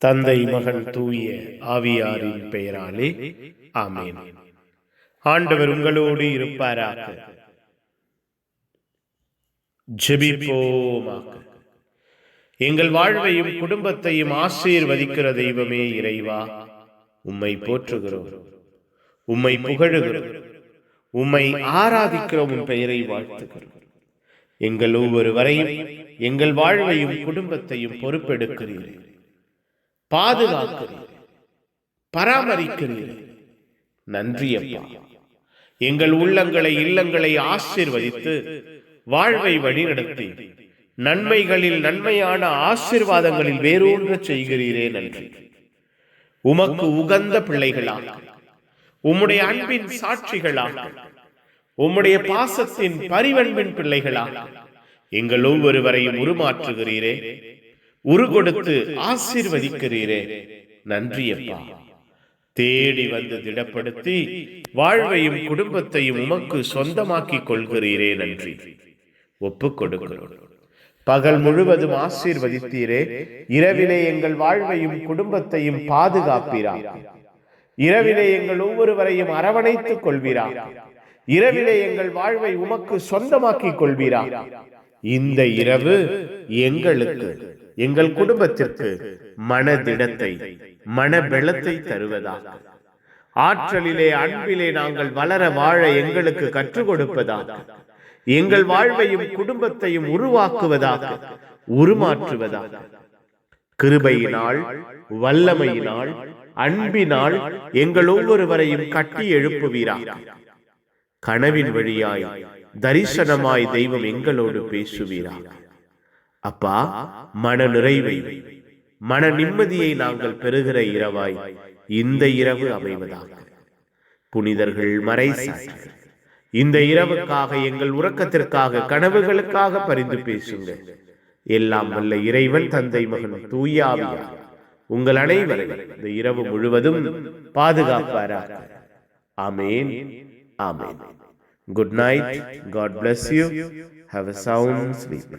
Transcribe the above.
தந்தை, மகன், தூய ஆவியாரின் பெயராலே ஆமென். ஆண்டவர் உங்களோடு இருப்பாராக. ஜெபிப்போமாக. எங்கள் வாழ்வையும் குடும்பத்தையும் ஆசீர்வதிக்கிற தெய்வமே இறைவா, உம்மை போற்றுகிறோம், உம்மை புகழுகிறோம், உம்மை ஆராதிக்கிறோம், உம் பெயரை வாழ்த்துகிறோம். எங்கள் ஒவ்வொருவரையும், எங்கள் வாழ்வையும் குடும்பத்தையும் பொறுப்பெடுக்கிறீர்கள், பாதுகாக்கிறீர்கள், பராமரிக்கிறீர்கள். நன்றி அப்பா. எங்கள் உள்ளங்களை, இல்லங்களை ஆசீர்வதித்து வாழ்வை வழிநடத்தி நன்மைகளில் நன்மையான ஆசீர்வாதங்களில் வேரூன்ற செய்கிறீரே. நன்றி. உமக்கு உகந்த பிள்ளைகளாக, உம்முடைய அன்பின் சாட்சிகளாக, உம்முடைய பாசத்தின் பரிவன்பின் பிள்ளைகளாக எங்கள் ஒவ்வொருவரையும் உருமாற்றுகிறீரே, உருகொடுத்து ஆசீர்வதிக்கிறீரே. நன்றி அப்பா. தேடி வந்து திடப்படுத்தி வாழ்வையும் குடும்பத்தையும் உமக்கு சொந்தமாக்கிக் கொள்கிறீரே. நன்றி. ஒப்புக் கொடுக்கிறோம். பகல் முழுவதும் ஆசீர்வதித்தீரே, இரவிலே எங்கள் வாழ்வையும் குடும்பத்தையும் பாதுகாப்பீரா. இரவிலே எங்கள் ஒவ்வொருவரையும் அரவணைத்துக் கொள்வீரா. இரவிலே எங்கள் வாழ்வை உமக்கு சொந்தமாக்கிக் கொள்வீரா. இந்த இரவு எங்களுக்கு, எங்கள் குடும்பத்திற்கு மனதிடத்தை, மனபலத்தை தருவதாக, ஆற்றலிலே அன்பிலே நாங்கள் வளர வாழ எங்களுக்கு கற்றுக் கொடுப்பதாக, எங்கள் வாழ்வையும் குடும்பத்தையும் உருவாக்குவதாக, உருமாற்றுவதாக, கிருபையினால், வல்லமையினால், அன்பினால் எங்கள் ஒவ்வொருவரையும் கட்டி எழுப்புவீராக. கனவின் வழியாய், தரிசனமாய் தெய்வம் எங்களோடு பேசுவீராக. அப்பா, மன நிறைவை, மன நிம்மதியை நாங்கள் பெறுகிற இரவாய் இந்த இரவு அமைவதாக. புனிதர்கள், மறைசாட்சிகள் இந்த இரவுக்காக, எங்கள் உறக்கத்திற்காக, கனவுகளுக்காக பரிந்து பேசுங்க. எல்லாம் வல்ல இறைவன், தந்தை, மகன், தூய ஆவியார் உங்கள் அனைவரையும் இந்த இரவு முழுவதும் பாதுகாப்பாராக. ஆமென். ஆமென். Good night. God bless you. Have a sound sleep.